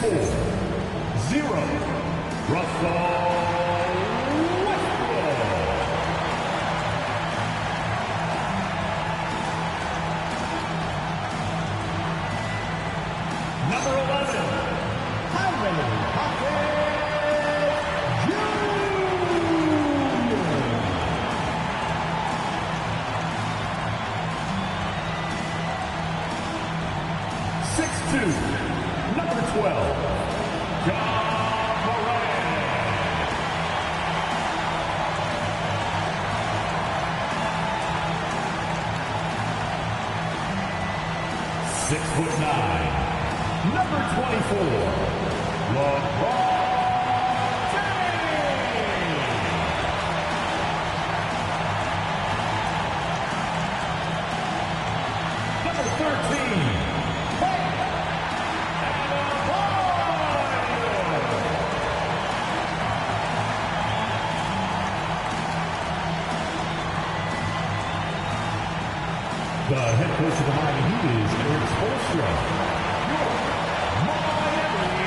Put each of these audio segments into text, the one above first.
0, Russell Westbrook. Number 11, Tyrone Hawkins Jr. 6'2", number 12, John Morant. 6'9", number 24, LeBron James. Number 13, the head coach of the Miami Heat is Erik Spoelstra. Your Miami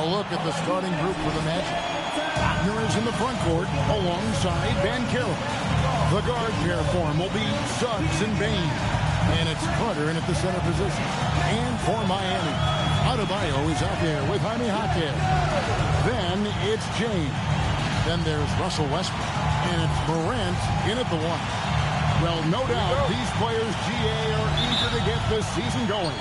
A look at the starting group for the Magic. Wagner is in the front court alongside Van Carroll. The guard pair form will be Suggs and Bane. And it's Carter in at the center position. And for Miami, Adebayo is out there with Jaime Jaquez. Then it's James. Then there's Russell Westbrook. And it's Morant in at the one. Well, no doubt these players, GA, are eager to get this season going.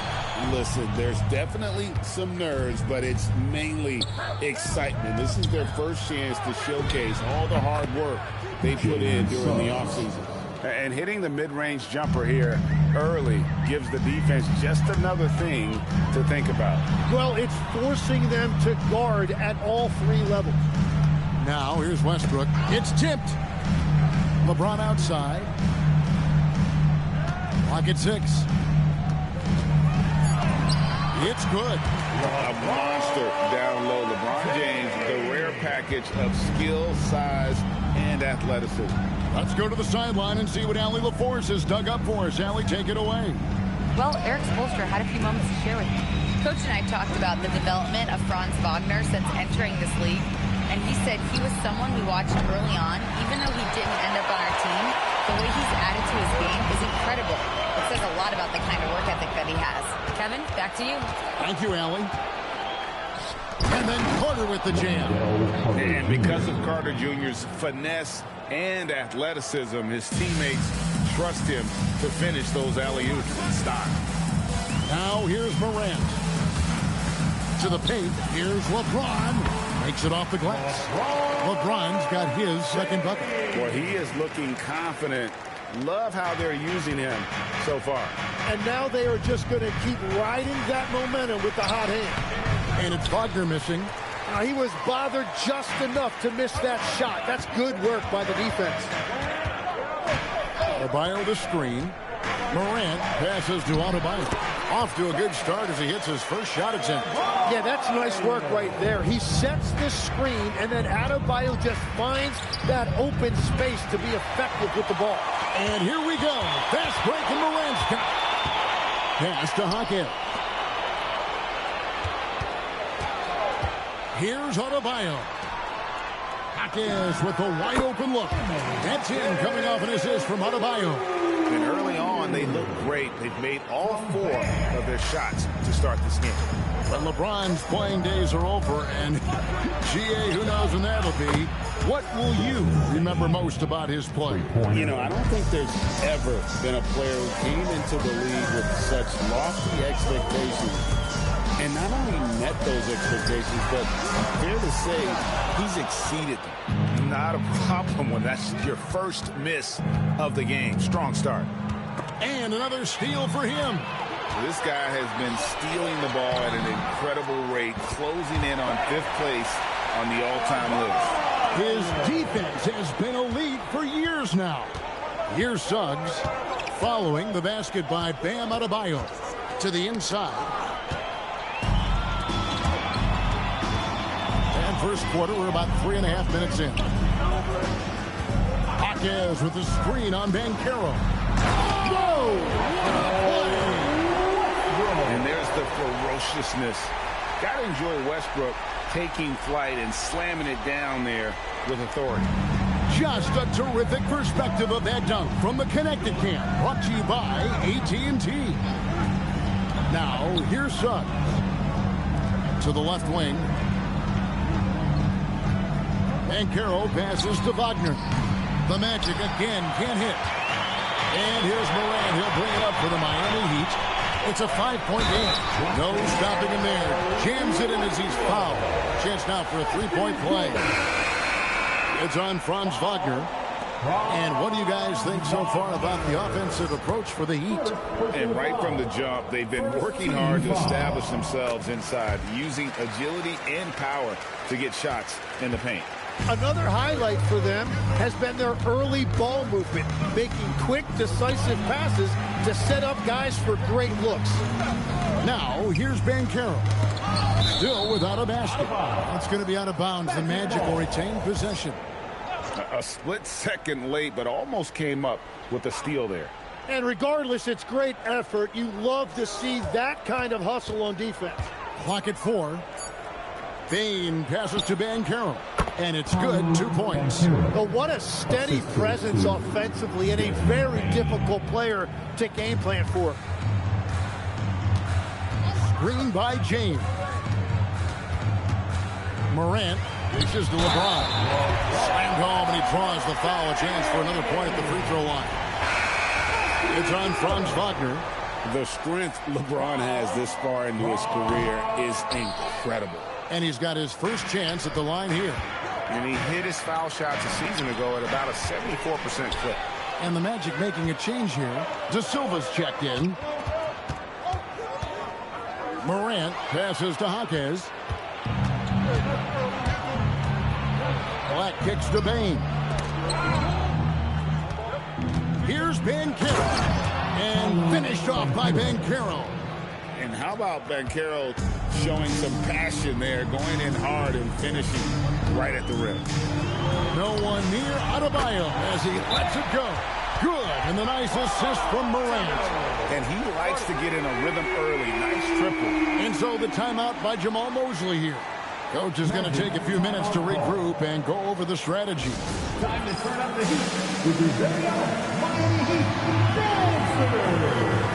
Listen, there's definitely some nerves, but it's mainly excitement. This is their first chance to showcase all the hard work they put in during the offseason. And hitting the mid-range jumper here early gives the defense just another thing to think about. Well, it's forcing them to guard at all three levels. Now, here's Westbrook. It's tipped. LeBron outside. Clock at 6. It's good. A monster down low. LeBron James, the rare package of skill, size, and athleticism. Let's go to the sideline and see what Allie LaForce has dug up for us. Allie, take it away. Well, Erik Spoelstra had a few moments to share with me. Coach and I talked about the development of Franz Wagner since entering this league, and he said he was someone we watched early on. Even though he didn't end up on our team, the way he's added to his game is incredible. It says a lot about the kind of work ethic that he has. Kevin, back to you. Thank you, Allie. And then Carter with the jam. And because of Carter Jr.'s finesse and athleticism, his teammates trust him to finish those alley-oops in style. Now here's Morant. To the paint, here's LeBron. Makes it off the glass. LeBron's got his second bucket. Well, he is looking confident. Love how they're using him so far. And now they are just going to keep riding that momentum with the hot hand. And it's Wagner missing. Now, he was bothered just enough to miss that shot. That's good work by the defense. Adebayo the screen. Morant passes to Adebayo. Off to a good start as he hits his first shot attempt. Yeah, that's nice work right there. He sets the screen, and then Adebayo just finds that open space to be effective with the ball. And here we go. Fast break, and Morant's got it. Pass to Hackett. Here's Adebayo. Hackett with the wide open look. That's in, coming off an assist from Adebayo. And early on, they look great. They've made all 4 of their shots to start this game. But LeBron's playing days are over, and GA, who knows when that'll be. What will you remember most about his play? You know, I don't think there's ever been a player who came into the league with such lofty expectations and not only met those expectations, but fair to say he's exceeded them. Not a problem when that's your first miss of the game. Strong start. And another steal for him. This guy has been stealing the ball at an incredible rate, closing in on 5th place on the all-time list. His defense has been elite for years now. Here's Suggs following the basket by Bam Adebayo to the inside. And first quarter, we're about 3.5 minutes in. Jaquez with the screen on Banchero. Whoa! And there's the ferociousness. Gotta enjoy Westbrook taking flight and slamming it down there with authority. Just a terrific perspective of that dunk from the Connected Camp, brought to you by AT&T. Now, here's Suggs. To the left wing. Banchero passes to Wagner. The Magic again can't hit. And here's Morant. He'll bring it up for the Miami Heat. It's a 5-point game. No stopping him there. Jams it in as he's fouled. Chance now for a 3-point play. It's on Franz Wagner. And what do you guys think so far about the offensive approach for the Heat? And right from the jump, they've been working hard to establish themselves inside, using agility and power to get shots in the paint. Another highlight for them has been their early ball movement, making quick, decisive passes to set up guys for great looks. Now, here's Banchero. Still without a basket. It's going to be out of bounds. The Magic will retain possession. A split second late, but almost came up with a steal there. And regardless, it's great effort. You love to see that kind of hustle on defense. Clock at 4. Bane passes to Banchero. And it's good, 2 points. But what a steady presence offensively and a very difficult player to game plan for. Screen by James. Morant reaches to LeBron. Slammed home, and he draws the foul. A chance for another point at the free throw line. It's on Franz Wagner. The strength LeBron has this far into his career is incredible. And he's got his first chance at the line here. And he hit his foul shots a season ago at about a 74% clip. And the Magic making a change here. De Silva's checked in. Morant passes to Jaquez. Black kicks to Bane. Here's Banchero. And finished off by Banchero. And how about Banchero showing some passion there, going in hard and finishing right at the rim. No one near Adebayo as he lets it go. Good, and the nice assist from Morant. And he likes to get in a rhythm early. Nice triple. And so the timeout by Jamal Mosley here. Coach is going to take a few minutes to regroup and go over the strategy. Time to turn up the heat with your very own Miami Heat dancer.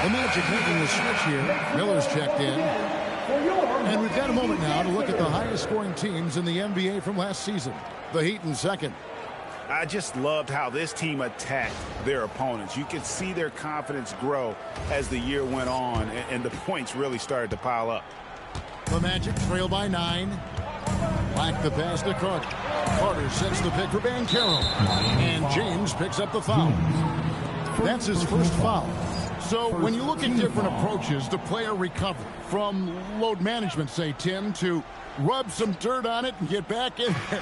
The Magic making the switch here. Miller's checked in. And we've got a moment now to look at the highest scoring teams in the NBA from last season. The Heat in second. I just loved how this team attacked their opponents. You could see their confidence grow as the year went on, and the points really started to pile up. The Magic trail by 9. Black the pass to Carter. Carter sets the pick for Banchero. And James picks up the foul. That's his first foul. So when you look at different approaches to player recovery, from load management, say, Tim, to rub some dirt on it and get back in there,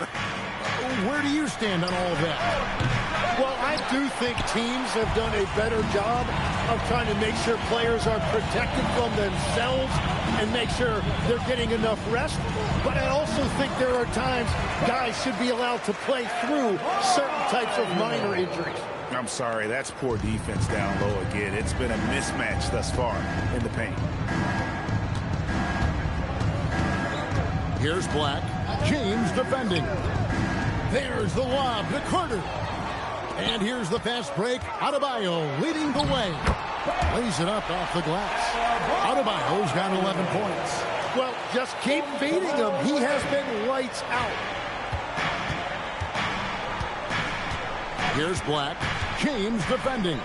where do you stand on all of that? Well, I do think teams have done a better job of trying to make sure players are protected from themselves and make sure they're getting enough rest. But I also think there are times guys should be allowed to play through certain types of minor injuries. I'm sorry, that's poor defense down low again. It's been a mismatch thus far in the paint. Here's Black James defending. There's the lob to Carter. And here's the fast break. Adebayo leading the way. Lays it up off the glass. Adebayo's got 11 points. Well, just keep feeding him. He has been lights out. Here's Black. James defending.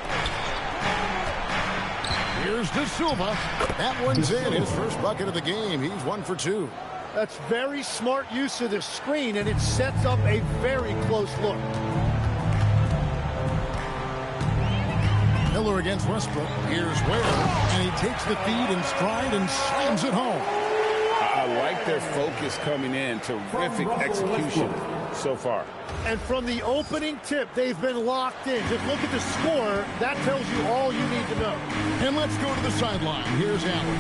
Here's De Silva. That one's in. His first bucket of the game. He's 1 for 2. That's very smart use of the screen, and it sets up a very close look. Miller against Westbrook. Here's Ware. And he takes the feed in stride and slams it home. I like their focus coming in. Terrific execution so far. And from the opening tip, they've been locked in. Just look at the score. That tells you all you need to know. And let's go to the sideline. Here's Allen.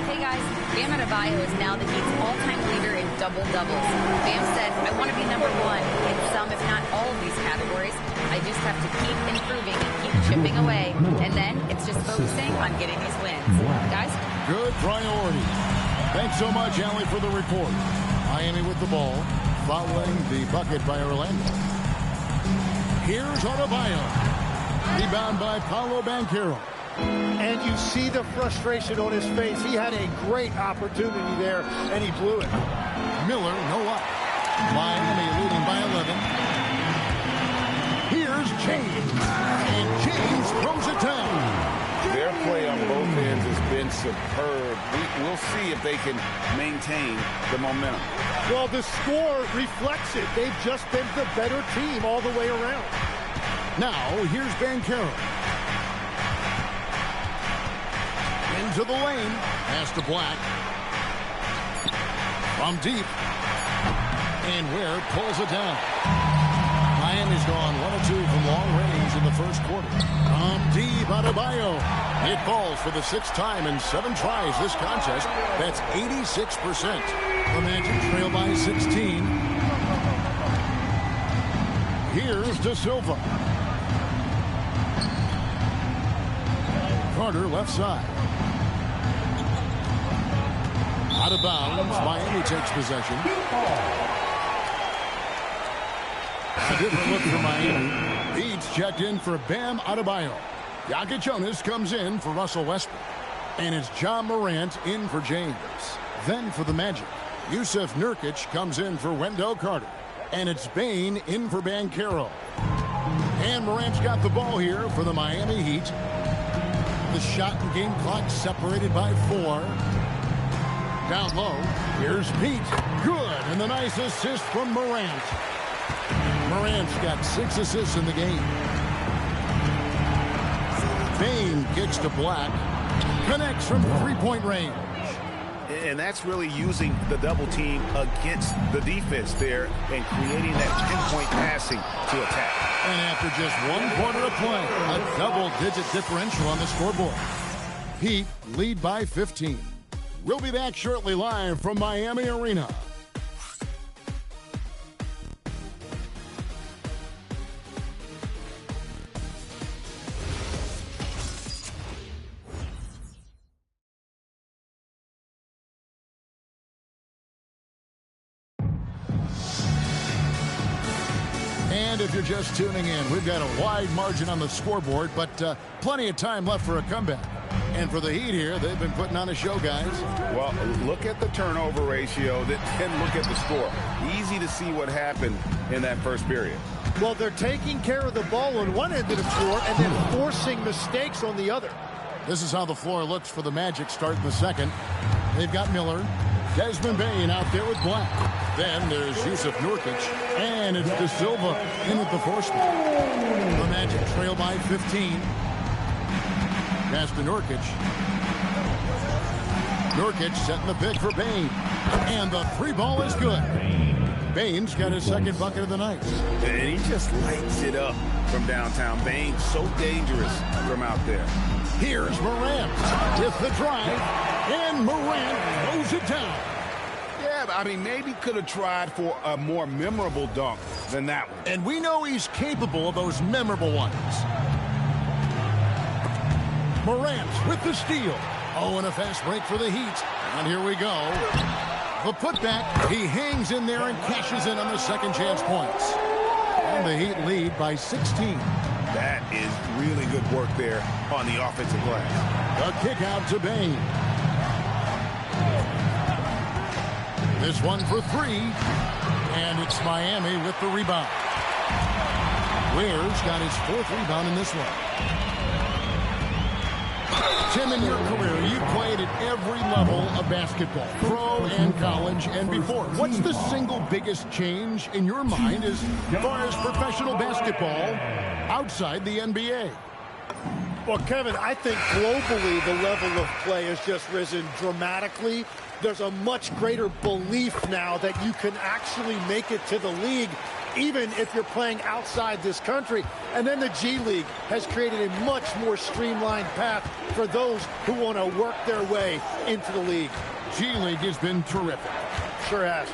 Hey guys, Bam Adebayo is now the Heat's all-time leader in double-doubles. Bam said, I want to be number one in some, if not all of these categories. I just have to keep improving and keep chipping away. And then it's just focusing on getting these wins. Guys? Good priority. Thanks so much, Allie, for the report. Miami with the ball, following the bucket by Orlando. Here's Adebayo. Rebound by Paolo Banchero. And you see the frustration on his face. He had a great opportunity there, and he blew it. Miller, no up. Miami leading by 11. Here's James. And James throws it down. Their play on both ends has been superb. We'll see if they can maintain the momentum. Well, the score reflects it. They've just been the better team all the way around. Now, here's Banchero. Into the lane. Pass to Black. From deep. And Ware pulls it down. Miami's gone 1 of 2 from long range in the first quarter. From deep, Adebayo. It falls for the 6th time in 7 tries this contest. That's 86%. The Magic trail by 16. Here's De Silva. Carter left side. Out of bounds. Miami takes possession. A different look for Miami. Beats checked in for Bam Adebayo. Jokic Jonas comes in for Russell Westbrook. And it's John Morant in for James. Then for the Magic, Yusuf Nurkic comes in for Wendell Carter. And it's Bane in for Banchero. And Morant's got the ball here for the Miami Heat. The shot and game clock separated by 4. Down low, here's Pete. Good, and the nice assist from Morant. Morant's got 6 assists in the game. Bane kicks to Black. Connects from 3-point range. And that's really using the double team against the defense there and creating that pinpoint passing to attack. And after just 1 quarter of play, a double-digit differential on the scoreboard. Heat lead by 15. We'll be back shortly live from Miami Arena. And if you're just tuning in, we've got a wide margin on the scoreboard, but plenty of time left for a comeback. And for the Heat here, they've been putting on a show, guys. Well, look at the turnover ratio, then look at the score. Easy to see what happened in that first period. Well, they're taking care of the ball on one end of the floor and then forcing mistakes on the other. This is how the floor looks for the Magic starting the second. They've got Miller, Desmond Bane out there with Black. Then there's Yusuf Nurkic, and it's De Silva in at the 4th spot. The Magic trail by 15. Pass to Nurkic. Nurkic setting the pick for Bane. And the 3-ball is good. Bane's got his 2nd bucket of the night. And he just lights it up from downtown. Bane so dangerous from out there. Here's Morant with the drive. And Morant throws it down. Yeah, I mean, maybe could have tried for a more memorable dunk than that one. And we know he's capable of those memorable ones. Morant with the steal. Oh, and a fast break for the Heat. And here we go. The putback, he hangs in there and cashes in on the second chance points. And the Heat lead by 16. That is really good work there on the offensive glass. The kick out to Bane. This one for three. And it's Miami with the rebound. Ware's got his fourth rebound in this one. Tim, in your career, you played at every level of basketball, pro and college and before. What's the single biggest change in your mind as far as professional basketball outside the NBA? Well, Kevin, I think globally the level of play has just risen dramatically. There's a much greater belief now that you can actually make it to the league, even if you're playing outside this country. And then the G League has created a much more streamlined path for those who want to work their way into the league. G League has been terrific. Sure has.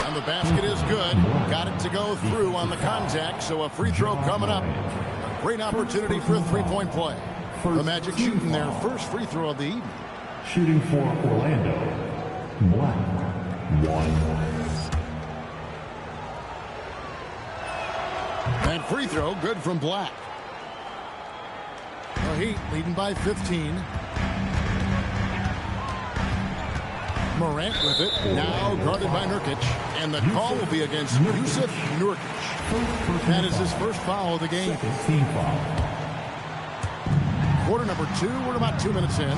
And the basket is good. Got it to go through on the contact, so a free throw coming up. Great opportunity for a three-point play. The Magic shooting their first free throw of the evening. Shooting for Orlando, Black, 1. And free throw good from Black. The Heat leading by 15. Morant with it, now guarded by Nurkic. And the call will be against Jusuf Nurkic. That is his first foul of the game. Team foul. Quarter number 2, we're about 2 minutes in.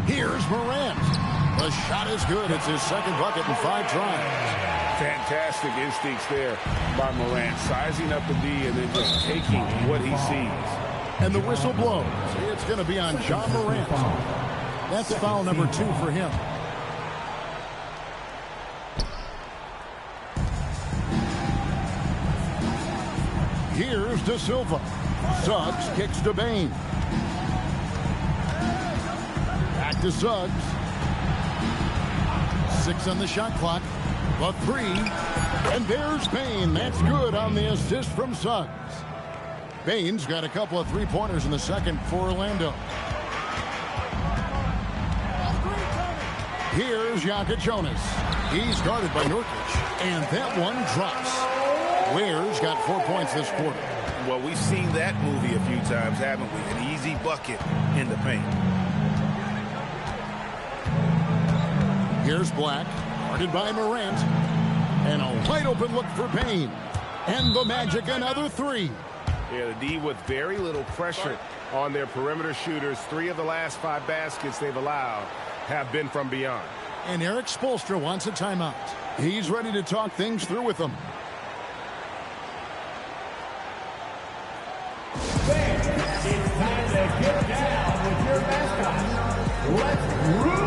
Here's Morant. The shot is good. It's his second bucket in 5 tries. Fantastic instincts there by Morant, sizing up the D and then just taking what he sees. And the whistle blows. It's going to be on John Morant. That's foul number 2 for him. Here's De Silva. Suggs kicks to Bane. Back to Suggs. 6 on the shot clock. The 3. And there's Bane. That's good on the assist from Suggs. Bane's got a couple of three-pointers in the second for Orlando. Here's Jokic Jonas. He's guarded by Nurkic. And that one drops. Ware's got 4 points this quarter. Well, we've seen that movie a few times, haven't we? An easy bucket in the paint. Here's Black, guarded by Morant. And a wide open look for Bane. And the Magic another 3. Yeah, the D with very little pressure on their perimeter shooters. 3 of the last 5 baskets they've allowed have been from beyond. And Eric Spoelstra wants a timeout. He's ready to talk things through with them. Fans, it's time to get down with your mascot. Let's groove!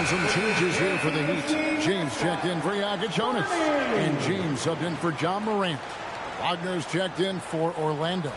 Some changes here for the Heat. James checked in for Jokic Jonas. And James subbed in for John Morant. Wagner's checked in for Orlando.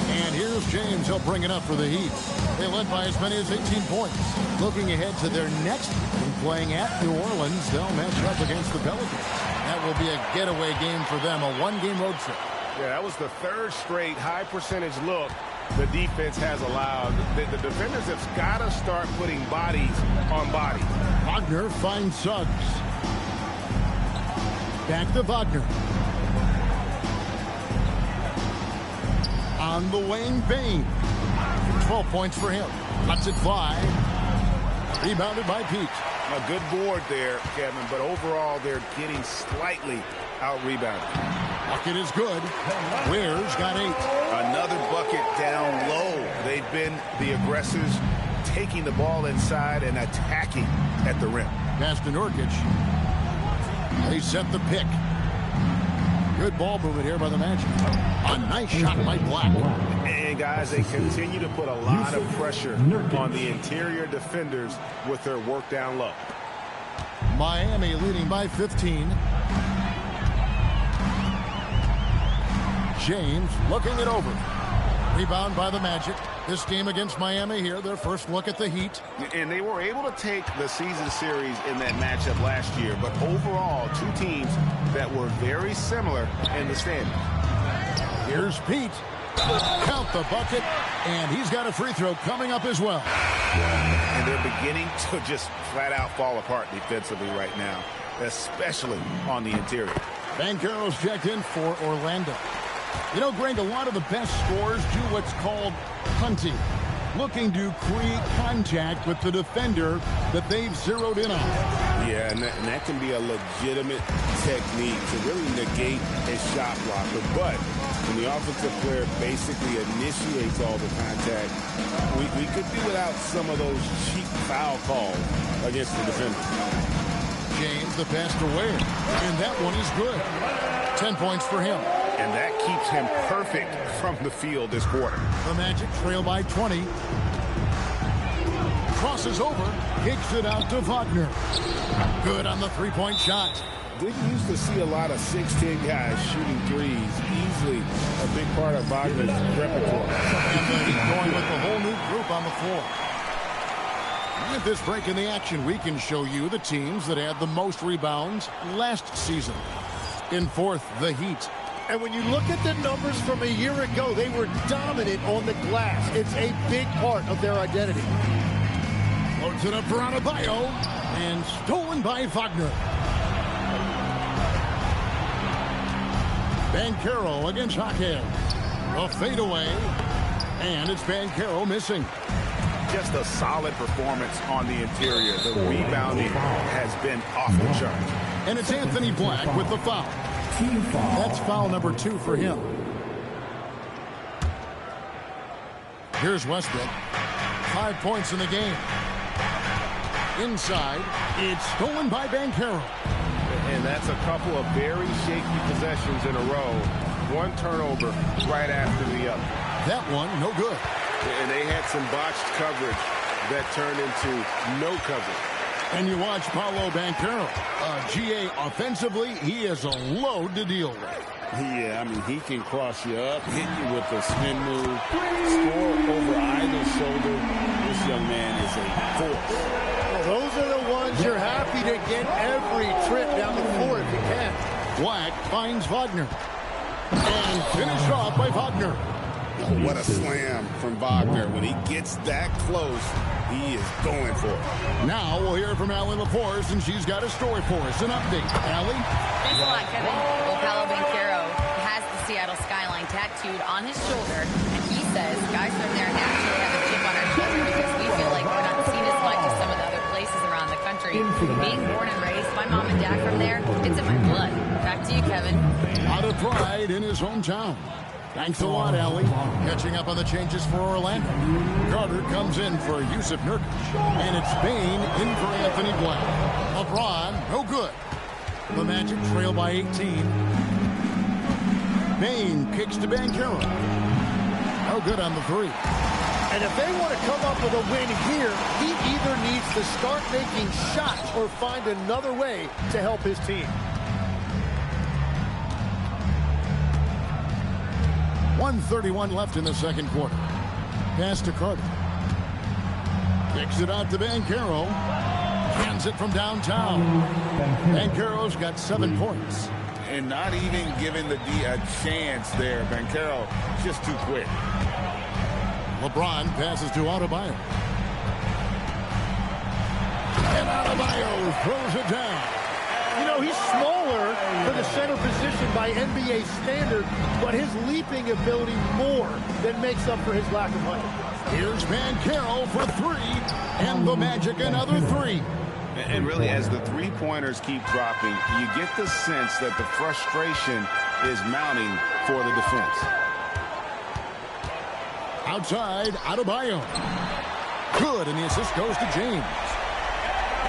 And here's James. He'll bring it up for the Heat. They led by as many as 18 points. Looking ahead to their next game, playing at New Orleans, they'll match up against the Pelicans. That will be a getaway game for them, a one-game road trip. Yeah, that was the 3rd straight high percentage look the defense has allowed. The defenders have got to start putting bodies on bodies. Wagner finds Suggs. Back to Wagner. On the wing, Bane. 12 points for him. Lets it fly. Rebounded by Pete. A good board there, Kevin, but overall they're getting slightly out-rebounded. Bucket is good. Ware's got 8. Another bucket down low. They've been the aggressors, taking the ball inside and attacking at the rim. Pass to Nurkic. They set the pick. Good ball movement here by the Magic. A nice shot by Black. And, guys, they continue to put a lot of pressure on the interior defenders with their work down low. Miami leading by 15. James looking it over. Rebound by the Magic. This game against Miami here, their first look at the Heat. And they were able to take the season series in that matchup last year. But overall, two teams that were very similar in the standings. Here's Pete. Count the bucket. And he's got a free throw coming up as well. And they're beginning to just flat out fall apart defensively right now, especially on the interior. Banchero's checked in for Orlando. You know, Greg, a lot of the best scorers do what's called hunting, looking to create contact with the defender that they've zeroed in on. Yeah, and that can be a legitimate technique to really negate a shot blocker. But when the offensive player basically initiates all the contact, we could be without some of those cheap foul calls against the defender. James, the pass to Ware, and that one is good. 10 points for him. And that keeps him perfect from the field this quarter. The Magic trail by 20. Crosses over, kicks it out to Wagner. Good on the three-point shot. Didn't used to see a lot of 6'10" guys shooting threes. Easily a big part of Wagner's repertoire. And the Heat going with the whole new group on the floor. At this break in the action, we can show you the teams that had the most rebounds last season. In fourth, the Heat. And when you look at the numbers from a year ago, they were dominant on the glass. It's a big part of their identity. Loads it up for Adebayo, and stolen by Wagner. Banchero against Jaquez. A fadeaway, and it's Banchero missing. Just a solid performance on the interior. The rebounding has been off the charts. And it's Anthony Black with the foul. That's foul number 2 for him. Here's Westbrook. 5 points in the game. Inside, it's stolen by Banchero. And that's a couple of very shaky possessions in a row. One turnover right after the other. That one, no good. And they had some botched coverage that turned into no coverage. And you watch Paolo Banchero. GA, offensively, he is a load to deal with. Yeah, I mean, he can cross you up, hit you with a spin move, score over either shoulder. This young man is a force. Well, those are the ones you're happy to get every trip down the floor if you can. Black finds Wagner. And finished off by Wagner. Oh, what a slam from Wagner. When he gets that close, he is going for it. Now we'll hear from Allie LaForce, and she's got a story for us. An update. Allie? Thanks a lot, Kevin. Well, Paolo Banchero has the Seattle skyline tattooed on his shoulder, and he says guys from there naturally have a chip on our shoulder because we feel like we're not seen as much as some of the other places around the country. Being born and raised, my mom and dad from there, it's in my blood. Back to you, Kevin. Out of pride in his hometown. Thanks a lot, Allie. Catching up on the changes for Orlando. Carter comes in for Yusuf Nurkic. And it's Bane in for Anthony Black. LeBron, no good. The Magic trail by 18. Bane kicks to Banchero. No good on the 3. And if they want to come up with a win here, he either needs to start making shots or find another way to help his team. 1:31 left in the second quarter. Pass to Carter. Kicks it out to Banchero. Hands it from downtown. Banchero's got 7 points. And not even giving the D a chance there. Banchero just too quick. LeBron passes to Adebayo. And Adebayo throws it down. You know, he's smaller for the center position by NBA standard, but his leaping ability more than makes up for his lack of height. Here's Banchero for three, and the Magic another three. And really, as the three-pointers keep dropping, you get the sense that the frustration is mounting for the defense. Outside, Adebayo. Good, and the assist goes to James.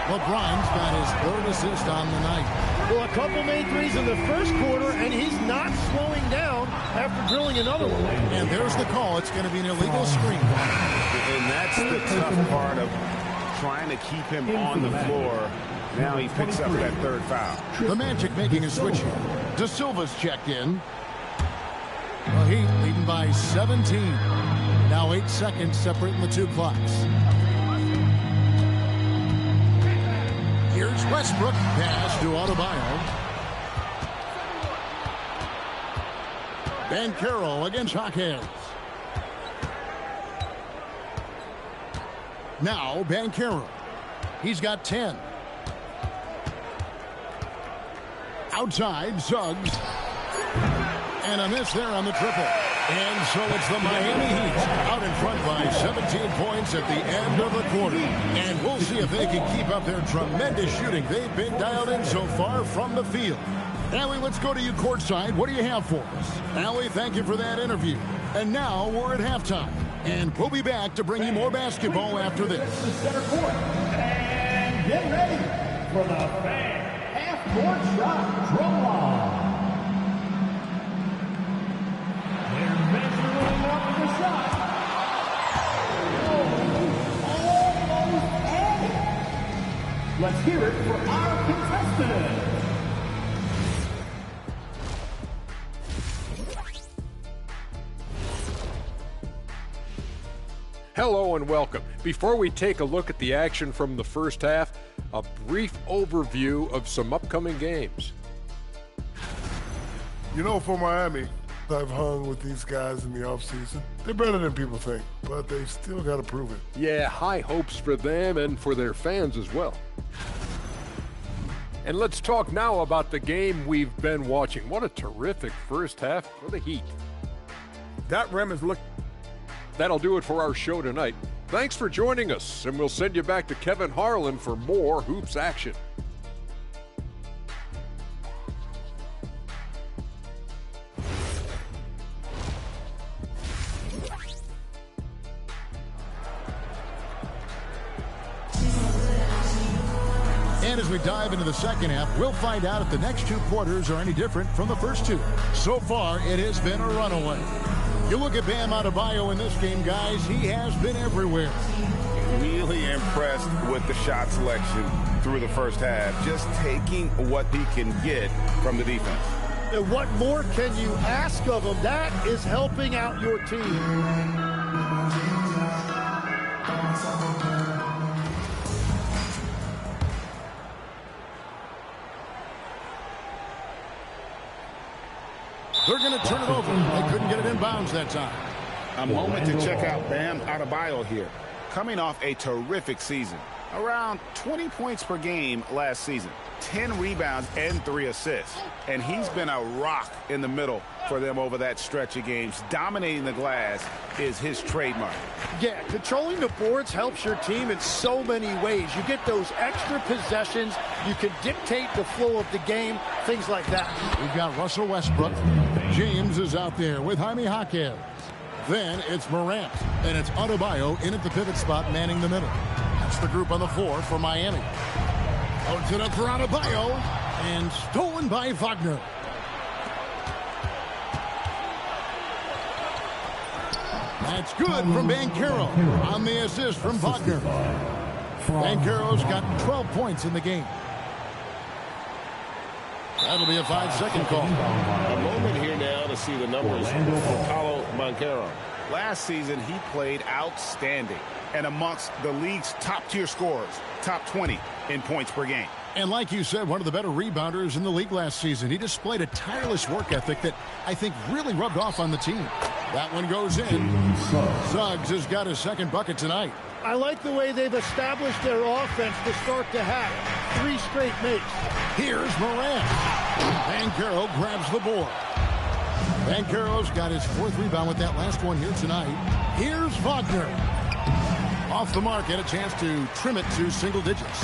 LeBron's got his third assist on the night. Well, a couple made threes in the first quarter, and he's not slowing down after drilling another one. And there's the call. It's going to be an illegal screen. And that's the tough part of trying to keep him on the floor. Now he picks up that third foul. The Magic making a switch here. De Silva's checked in. The Heat leading by 17. Now 8 seconds separating the two clocks. Here's Westbrook. Pass to Adebayo. Banchero against Jaquez. Now Banchero. He's got 10. Outside, Suggs. And a miss there on the triple. And so it's the Miami Heat out in front by 17 points at the end of the quarter. And we'll see if they can keep up their tremendous shooting. They've been dialed in so far from the field. Allie, let's go to you courtside. What do you have for us? Allie, thank you for that interview. And now we're at halftime. And we'll be back to bring you more basketball after this. The center court. And get ready for the fan half-court shot drum line. They're measuring up the shot. Almost at it. Let's hear it for our contestant. Hello and welcome. Before we take a look at the action from the first half, a brief overview of some upcoming games. You know, for Miami, I've hung with these guys in the offseason. They're better than people think, but they still got to prove it. Yeah, high hopes for them and for their fans as well. And let's talk now about the game we've been watching. What a terrific first half for the Heat. That rim is looking. That'll do it for our show tonight. Thanks for joining us, and we'll send you back to Kevin Harlan for more Hoops action. And as we dive into the second half, we'll find out if the next two quarters are any different from the first two. So far, it has been a runaway. You look at Bam Adebayo in this game, guys, he has been everywhere. Really impressed with the shot selection through the first half, just taking what he can get from the defense. And what more can you ask of him? That is helping out your team. They're going to turn it over. They couldn't get it in bounds that time. A moment to check out Bam Adebayo here. Coming off a terrific season. Around 20 points per game last season. 10 rebounds and 3 assists. And he's been a rock in the middle for them over that stretch of games. Dominating the glass is his trademark. Yeah, controlling the boards helps your team in so many ways. You get those extra possessions. You can dictate the flow of the game, things like that. We've got Russell Westbrook. James is out there with Jaime Jaquez. Then it's Morant, and it's Adebayo in at the pivot spot, manning the middle. That's the group on the floor for Miami. Puts it up for Adebayo, and stolen by Wagner. That's good from Banchero on the assist from Wagner. Banchero's got 12 points in the game. That'll be a 5-second call. A moment here now to see the numbers for Paolo Banchero. Last season, he played outstanding and amongst the league's top-tier scorers, top 20 in points per game. And like you said, one of the better rebounders in the league last season. He displayed a tireless work ethic that I think really rubbed off on the team. That one goes in. Suggs has got his second bucket tonight. I like the way they've established their offense to start the half. 3 straight makes. Here's Morant. Banchero grabs the board. Banchero's got his 4th rebound with that last one here tonight. Here's Wagner. Off the mark, and a chance to trim it to single digits.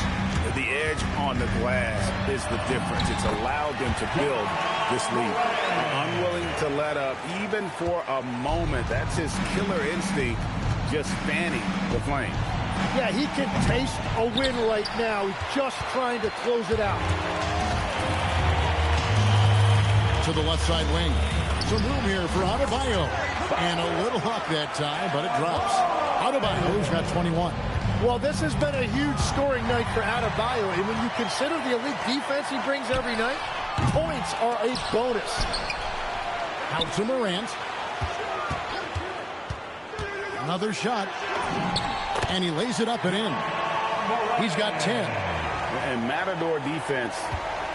The edge on the glass is the difference. It's allowed them to build this lead. Unwilling to let up even for a moment. That's his killer instinct, just fanning the flame. Yeah, he can taste a win right now. He's just trying to close it out. To the left side wing. Some room here for Adebayo. And a little luck that time, but it drops. Adebayo's got 21. Well, this has been a huge scoring night for Adebayo. And when you consider the elite defense he brings every night, points are a bonus. Out to Morant. Another shot. And he lays it up and in. He's got 10. And Matador defense,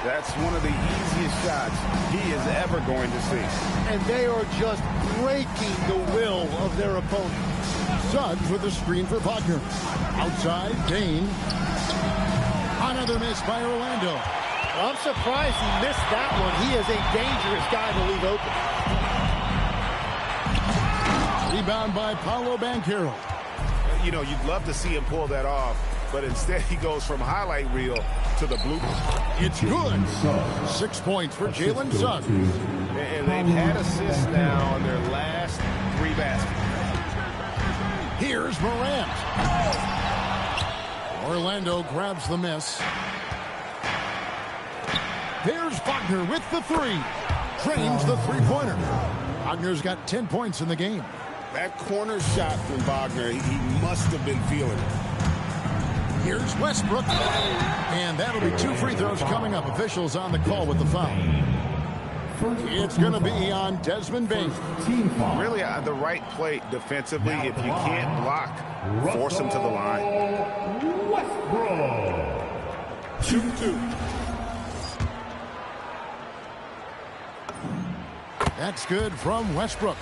that's one of the easiest shots he is ever going to see. And they are just breaking the will of their opponent. Suggs with a screen for Wagner. Outside, Dane. Another miss by Orlando. I'm surprised he missed that one. He is a dangerous guy to leave open. Rebound by Paolo Banchero. You know, you'd love to see him pull that off, but instead he goes from highlight reel to the blooper. It's good. 6 points for Jalen Suggs. And they've had assists now on their last 3 baskets. Here's Morant. Orlando grabs the miss. There's Wagner with the 3. Drains the 3-pointer. Wagner's got 10 points in the game. That corner shot from Wagner, he must have been feeling it. Here's Westbrook. And that'll be 2 free throws coming up. Officials on the call with the foul. It's going to be on Desmond Bane. Really the right play defensively. If you can't block, force him to the line. Westbrook. 2-2. That's good from Westbrook.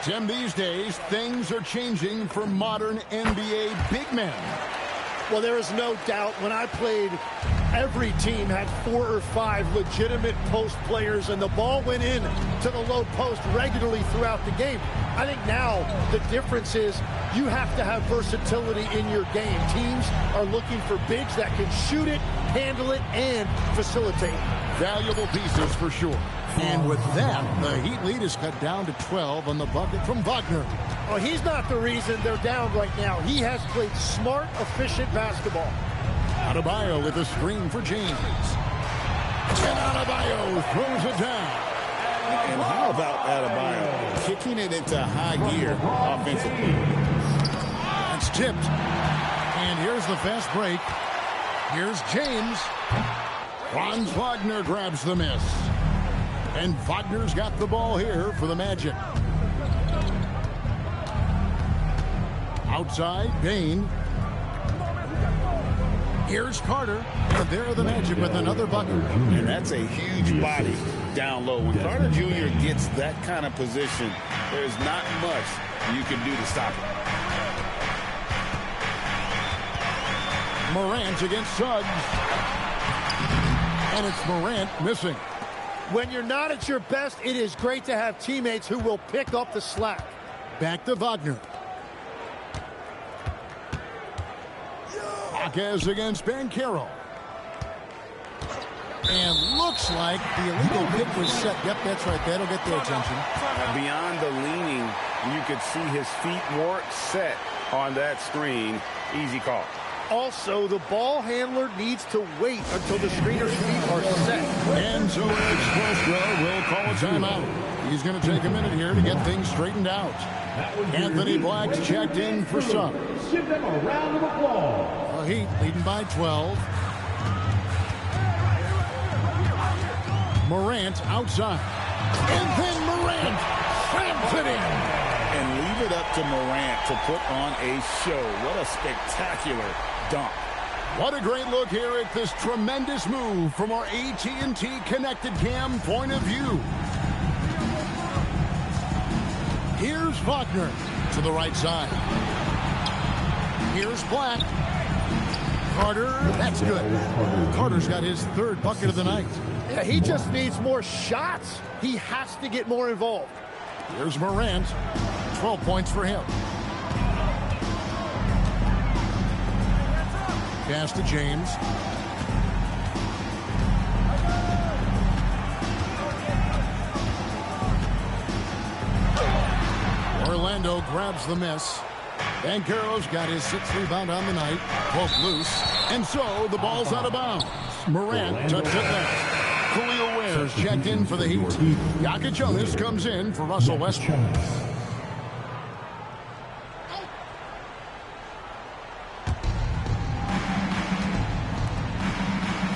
Tim, these days, things are changing for modern NBA big men. Well, there is no doubt when I played, every team had 4 or 5 legitimate post players, and the ball went in to the low post regularly throughout the game. I think now the difference is you have to have versatility in your game. Teams are looking for bigs that can shoot it, handle it, and facilitate. Valuable pieces for sure. And with that, the Heat lead is cut down to 12 on the bucket from Wagner. Well, he's not the reason they're down right now. He has played smart, efficient basketball. Adebayo with a screen for James. And Adebayo throws it down. And how about Adebayo kicking it into high gear offensively? That's tipped. And here's the fast break. Here's James. Franz Wagner grabs the miss. And Wagner's got the ball here for the Magic. Outside, Bane. Here's Carter. And there are the Magic with another bucket. And that's a huge body down low. When Carter Jr. gets that kind of position, there's not much you can do to stop him. Morant against Suggs. And it's Morant missing. When you're not at your best, it is great to have teammates who will pick up the slack. Back to Wagner. Jaquez against Banchero. And looks like the illegal pick was set. Yep, that's right. That'll get their attention. Beyond the leaning, you could see his feet weren't set on that screen. Easy call. Also, the ball handler needs to wait until the screener's feet are set. And so Eric Spoelstra will call a timeout. He's going to take a minute here to get things straightened out. Anthony Black's checked in for Suggs. Give them a round of applause. The Heat leading by 12. Morant outside. And then Morant slams it in. And leave it up to Morant to put on a show. What a spectacular dunk. What a great look here at this tremendous move from our AT&T Connected Cam point of view. Here's Wagner to the right side. Here's Black. Carter, that's good. Carter's got his third bucket of the night. Yeah, he just needs more shots. He has to get more involved. Here's Morant. 12 points for him. Pass to James. Orlando grabs the miss. Banchero's got his 6th rebound on the night. Broke loose. And so the ball's out of bounds. Morant touched it left. Khalil Ware's checked in for the Heat. Yakachionis comes in for Russell Westbrook.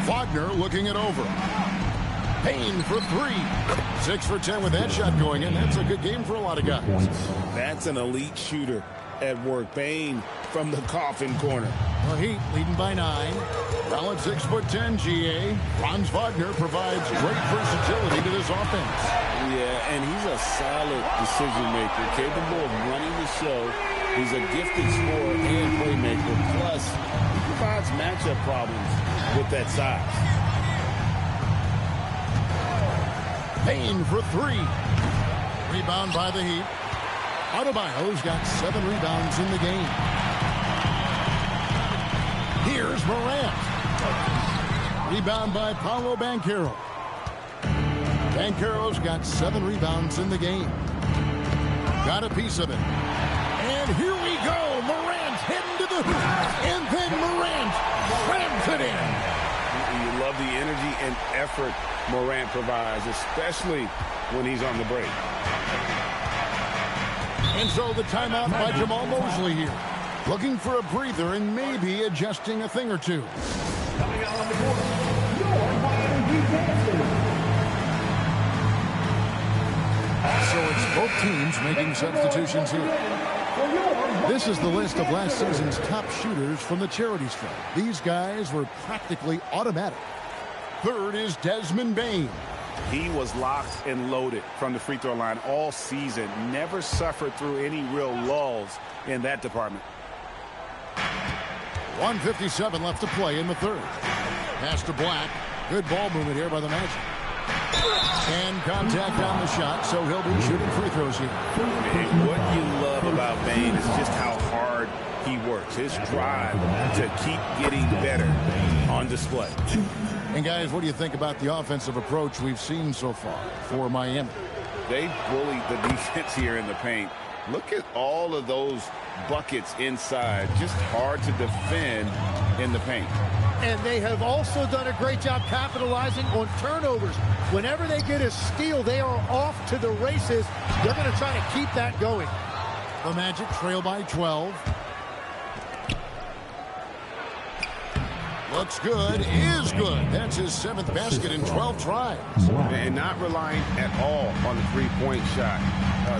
Wagner looking it over. Payne for 3. 6 for 10 with that shot going in. That's a good game for a lot of guys. That's an elite shooter at work. Payne from the coffin corner. The Heat leading by 9. Solid 6'10" GA. Franz Wagner provides great versatility to this offense. Yeah, and he's a solid decision maker, capable of running the show. He's a gifted scorer and playmaker. Plus, he provides matchup problems with that size. Payne for 3. Rebound by the Heat. Adebayo's got 7 rebounds in the game. Here's Morant. Rebound by Paolo Banchero. Banchero's got 7 rebounds in the game. Got a piece of it. And here we go. Morant heading to the hoop. And then Morant slams it in. You love the energy and effort Morant provides, especially when he's on the break. And so the timeout by Jamal Mosley here. Looking for a breather and maybe adjusting a thing or two. Coming out on the court, your Miami Heat dancers. So it's both teams making substitutions here. This is the list of last season's top shooters from the Charities Fund. These guys were practically automatic. Third is Desmond Bane. He was locked and loaded from the free throw line all season. Never suffered through any real lulls in that department. 1:57 left to play in the third. Pass to Black. Good ball movement here by the Magic. And contact on the shot, so he'll be shooting free throws here. And what you love about Bane is just how hard he works. His drive to keep getting better on display. And guys, what do you think about the offensive approach we've seen so far for Miami? They bullied the defense here in the paint. Look at all of those buckets inside. Just hard to defend in the paint. And they have also done a great job capitalizing on turnovers. Whenever they get a steal, they are off to the races. They're going to try to keep that going. The Magic trail by 12. Looks good, is good. That's his 7th basket in 12 tries. And not relying at all on the three-point shot.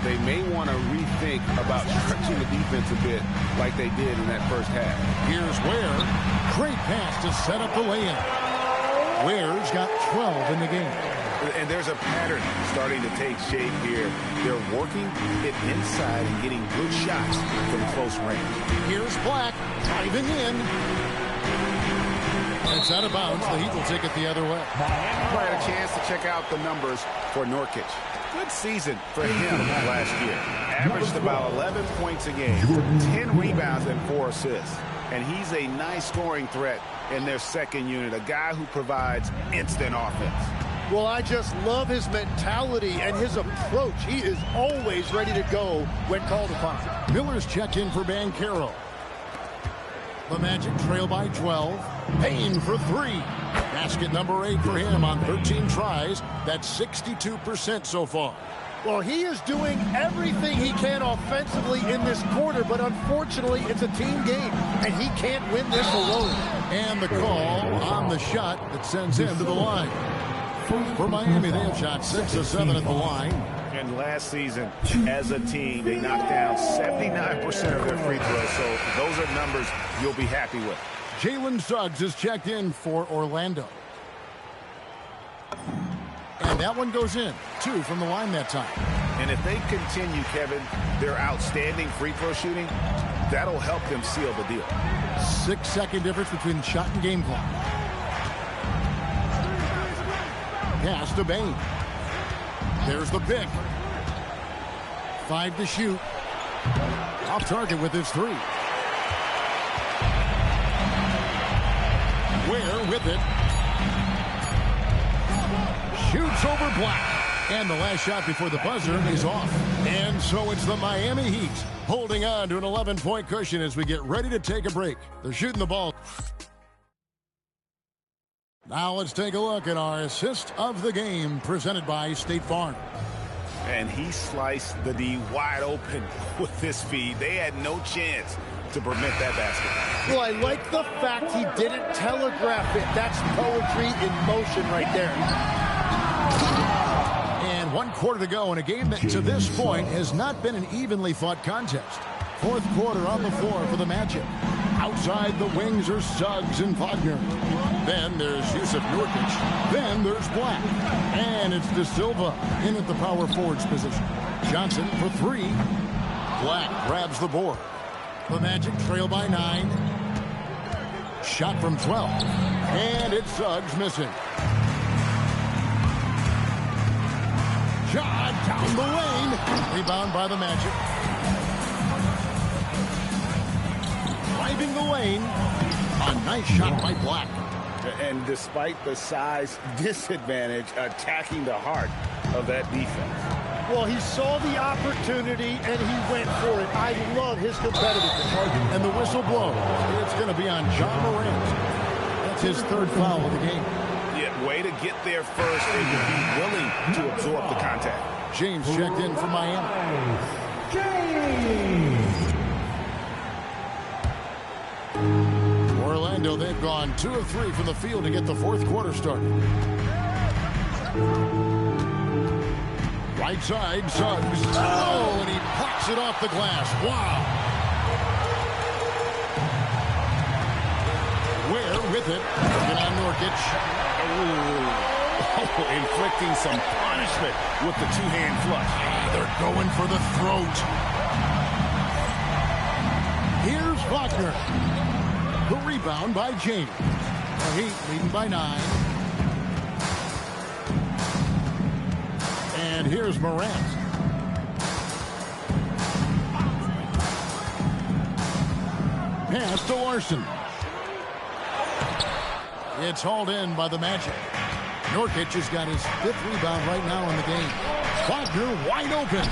They may want to rethink about stretching the defense a bit like they did in that first half. Here's Ware. Great pass to set up the layup. Ware's got 12 in the game. And there's a pattern starting to take shape here. They're working it inside and getting good shots from close range. Here's Black driving in. It's out of bounds. The Heat will take it the other way. I had a chance to check out the numbers for Nurkic. Good season for him last year. Averaged about 11 points a game, 10 rebounds and 4 assists. And he's a nice scoring threat in their second unit, a guy who provides instant offense. Well, I just love his mentality and his approach. He is always ready to go when called upon. Miller's checked in for Banchero. The Magic trail by 12. Payne for 3. Basket number 8 for him on 13 tries. That's 62% so far. Well, he is doing everything he can offensively in this quarter, but unfortunately, it's a team game, and he can't win this alone. And the call on the shot that sends him to the line. For Miami, they have shot 6 of 7 at the line. And last season, as a team, they knocked down 79% of their free throws. So those are numbers you'll be happy with. Jalen Suggs is checked in for Orlando. And that one goes in. 2 from the line that time. And if they continue, Kevin, their outstanding free throw shooting, That'll help them seal the deal. 6-second difference between shot and game clock. Pass to Bane. There's the pick. 5 to shoot. Off target with his 3. Ware with it. Shoots over Black. And the last shot before the buzzer is off. And so it's the Miami Heat holding on to an 11-point cushion as we get ready to take a break. They're shooting the ball. Now let's take a look at our assist of the game presented by State Farm. And he sliced the D wide open with this feed. They had no chance to prevent that basket. Well, I like the fact he didn't telegraph it. That's poetry in motion right there. And 1 quarter to go in a game that to this point has not been an evenly fought contest. 4th quarter on the floor for the Magic. Outside the wings are Suggs and Wagner. Then there's Jusuf Nurkic. Then there's Black. And it's De Silva in at the power forwards position. Johnson for 3. Black grabs the board. The Magic trail by 9. Shot from 12. And it's Suggs missing. Shot down the lane. Rebound by the Magic. Driving the lane. A nice shot by Black. And despite the size disadvantage, attacking the heart of that defense. Well, he saw the opportunity and he went for it. I love his competitiveness. And the whistle blows. It's going to be on Ja Morant. That's his 3rd foul of the game. Yeah, way to get there first and to be willing to absorb the contact. James checked in from Miami. Orlando, they've gone 2 of 3 from the field to get the 4th quarter started. Right side, Suggs. Oh, and he pops it off the glass. Wow. Ware with it. Get on Nurkic. Oh, inflicting some punishment with the 2-hand flush. They're going for the throat. Here's Wagner. The rebound by James. The Heat leading by 9. And here's Morant. Pass to Larson. It's hauled in by the Magic. Nurkic has got his 5th rebound right now in the game. Wagner wide open.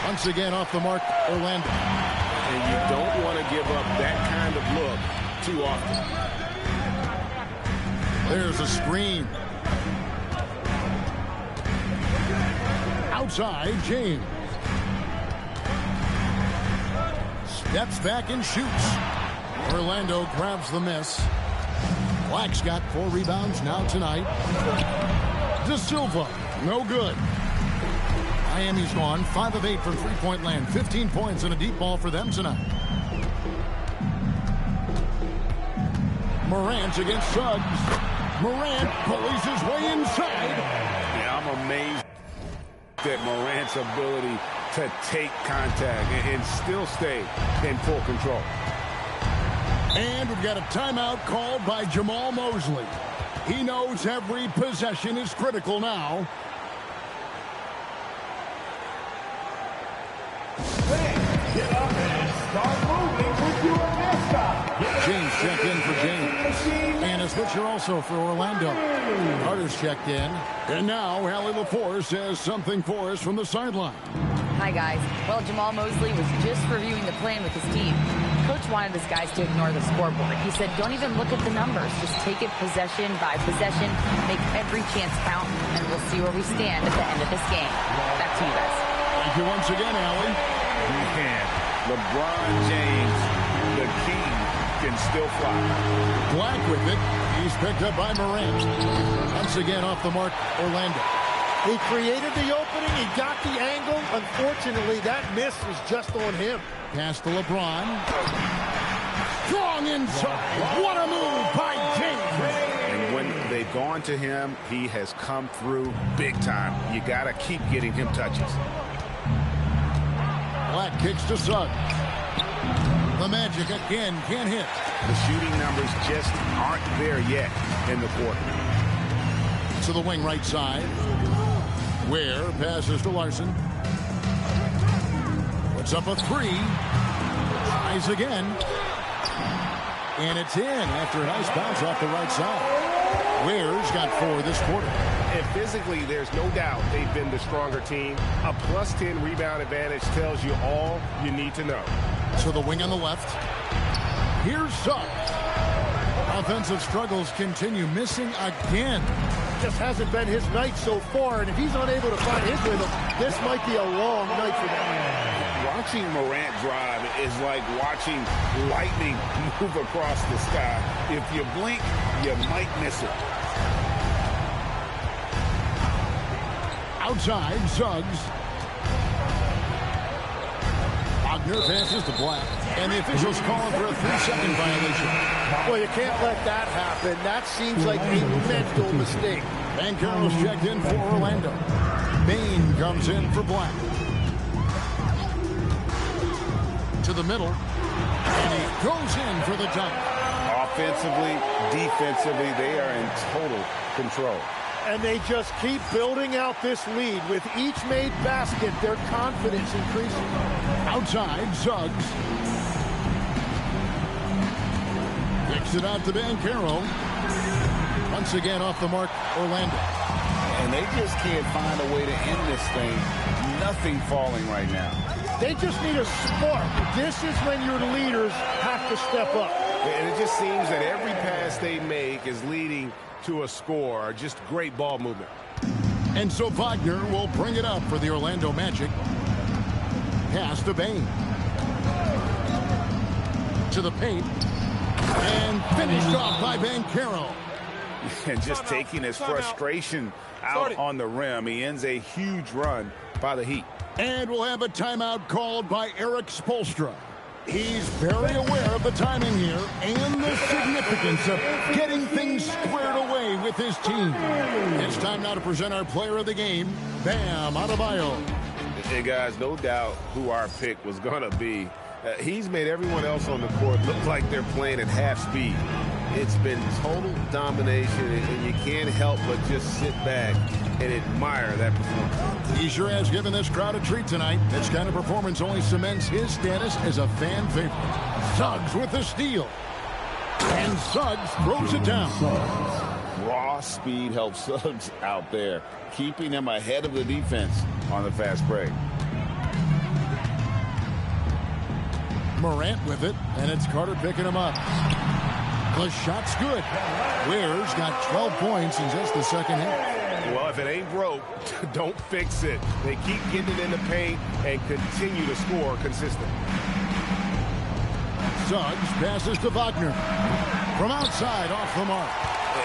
Once again off the mark, Orlando. And you don't want to give up that kind of look too often. There's a screen. Outside, James. Steps back and shoots. Orlando grabs the miss. Black's got 4 rebounds now tonight. De Silva, no good. Miami's gone 5 of 8 from three-point land. 15 points and a deep ball for them tonight. Morant against Suggs. Morant pulleys his way inside. Yeah, I'm amazed at Morant's ability to take contact and still stay in full control. And we've got a timeout called by Jamal Mosley. He knows every possession is critical now. Get up and start moving with your mascot. James checked in for James. And a switcher also for Orlando. Carter's checked in. And now Allie LaForce says something for us from the sideline. Hi, guys. Well, Jamal Mosley was just reviewing the plan with his team. Coach wanted his guys to ignore the scoreboard. He said, don't even look at the numbers. Just take it possession by possession. Make every chance count, and we'll see where we stand at the end of this game. Back to you guys. Thank you once again, Allie. You can. LeBron James, the king, can still fly. Black with it. He's picked up by Morant. Once again off the mark, Orlando. He created the opening. He got the angle. Unfortunately, that miss was just on him. Pass to LeBron. Strong inside. What a move by James. And when they've gone to him, he has come through big time. You got to keep getting him touches. Black kicks to Suggs. The Magic again can't hit. The shooting numbers just aren't there yet in the quarter. To the wing right side. Ware passes to Larson. Puts up a three. Tries again. And it's in after a nice bounce off the right side. Ware's got 4 this quarter. And physically, there's no doubt they've been the stronger team. A +10 rebound advantage tells you all you need to know. To the wing on the left. Here's Suggs. Offensive struggles continue, missing again. Just hasn't been his night so far, and if he's unable to find his rhythm, this might be a long night for them. Watching Morant drive is like watching lightning move across the sky. If you blink, you might miss it. Outside, Suggs. Wagner passes to Black, and the officials calling for a 3-second violation. Well, you can't let that happen. That seems like a mental mistake. Banchero's checked in for Orlando. Bane comes in for Black. To the middle, and he goes in for the dunk. Offensively, defensively, they are in total control. And they just keep building out this lead. With each made basket, their confidence increasing. Outside, Suggs. Kicks it out to Banchero. Once again off the mark, Orlando. And they just can't find a way to end this thing. Nothing falling right now. They just need a spark. This is when your leaders have to step up. And it just seems that every pass they make is leading to a score. Just great ball movement. And so Wagner will bring it up for the Orlando Magic. Pass to Bane. To the paint. And finished off by Banchero. And just taking his frustration out on the rim. He ends a huge run by the Heat. And we'll have a timeout called by Erik Spoelstra. He's very aware of the timing here and the significance of getting things squared away with his team. It's time now to present our player of the game, Bam Adebayo. Hey, guys, no doubt who our pick was going to be. He's made everyone else on the court look like they're playing at half speed. It's been total domination, and you can't help but just sit back and admire that performance. He sure has given this crowd a treat tonight. This kind of performance only cements his status as a fan favorite. Suggs with the steal. And Suggs throws it down. Raw speed helps Suggs out there, keeping him ahead of the defense on the fast break. Morant with it, and it's Carter picking him up. The shot's good. Ware's got 12 points in just the second half. Well, if it ain't broke, don't fix it. They keep getting it in the paint and continue to score consistently. Suggs passes to Wagner. From outside, off the mark.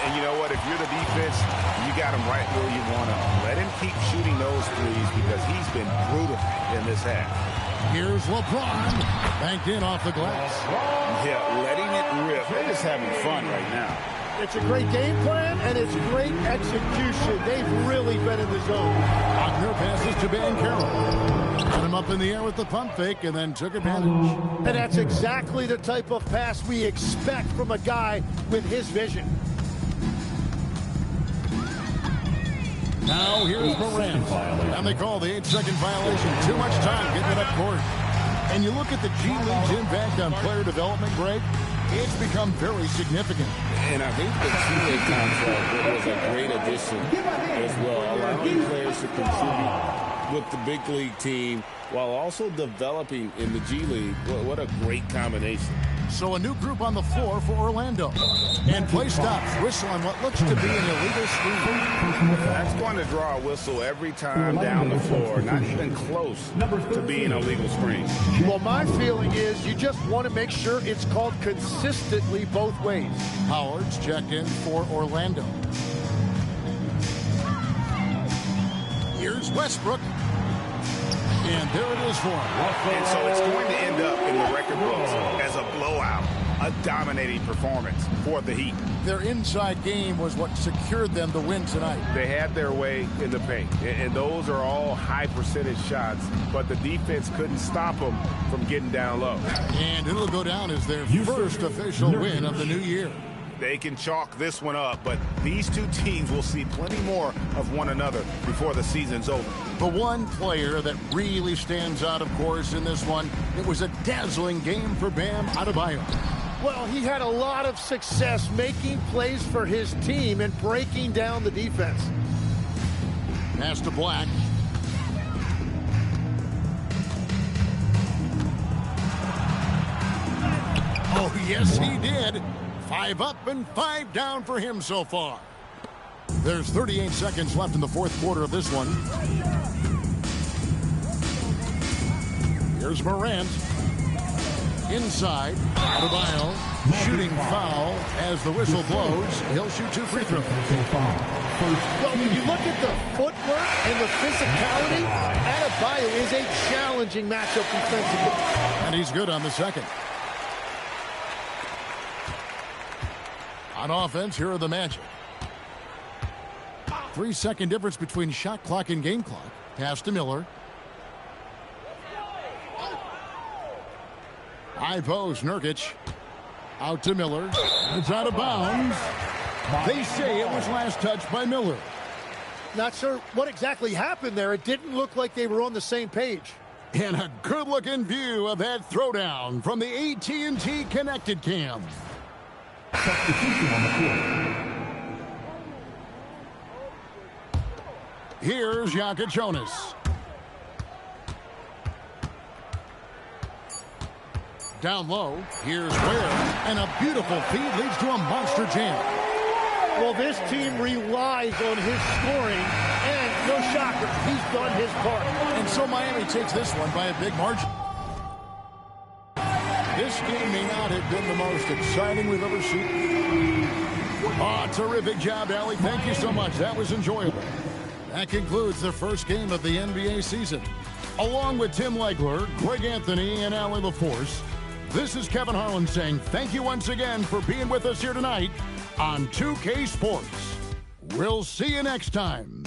And you know what? If you're the defense, you got him right where you want him. Let him keep shooting those threes because he's been brutal in this half. Here's LeBron. Banked in off the glass. Yeah, letting it rip. They're just having fun right now. It's a great game plan, and it's great execution. They've really been in the zone. Wagner passes to Banchero. Got him up in the air with the pump fake and then took advantage. And that's exactly the type of pass we expect from a guy with his vision. Now here's Morant. And they call the 8-second violation. Too much time getting it up court. And you look at the G League's impact on player development, Greg, it's become very significant. And I think the G-League contract was a great addition as well, allowing players to contribute with the big league team while also developing in the G League. What a great combination. So a new group on the floor for Orlando. And play stops. Whistle on what looks to be an illegal screen. That's going to draw a whistle every time down the floor. Not even close to being a legal screen. Well, my feeling is you just want to make sure it's called consistently both ways. Howard's checked in for Orlando. Here's Westbrook. And there it is for him. And so it's going to end up in the record books as a blowout. a dominating performance for the Heat. Their inside game was what secured them the win tonight. They had their way in the paint, and those are all high percentage shots, but the defense couldn't stop them from getting down low. And it'll go down as their first official win of the new year. They can chalk this one up, but these two teams will see plenty more of one another before the season's over. The one player that really stands out, of course, in this one, it was a dazzling game for Bam Adebayo. Well, he had a lot of success making plays for his team and breaking down the defense. Pass to Black. Oh, yes, he did. 5 up and 5 down for him so far. There's 38 seconds left in the fourth quarter of this one. Here's Morant. Inside. Adebayo shooting foul as the whistle blows. He'll shoot 2 free throws. Well, when you look at the footwork and the physicality, Adebayo is a challenging matchup defensively. And he's good on the second. On offense, here are the Magic. 3-second difference between shot clock and game clock. Pass to Miller. High post, Nurkic. Out to Miller. It's out of bounds. They say it was last touched by Miller. Not sure what exactly happened there. It didn't look like they were on the same page. And a good-looking view of that throwdown from the AT&T Connected Cam. Substitution on the court. Here's Jokic Jonas. Down low, here's Ware, and a beautiful feed leads to a monster jam. Well, this team relies on his scoring, and no shocker, he's done his part. And so Miami takes this one by a big margin. This game may not have been the most exciting we've ever seen. Oh, terrific job, Allie. Thank you so much. That was enjoyable. That concludes the first game of the NBA season. Along with Tim Legler, Greg Anthony, and Allie LaForce, this is Kevin Harlan saying thank you once again for being with us here tonight on 2K Sports. We'll see you next time.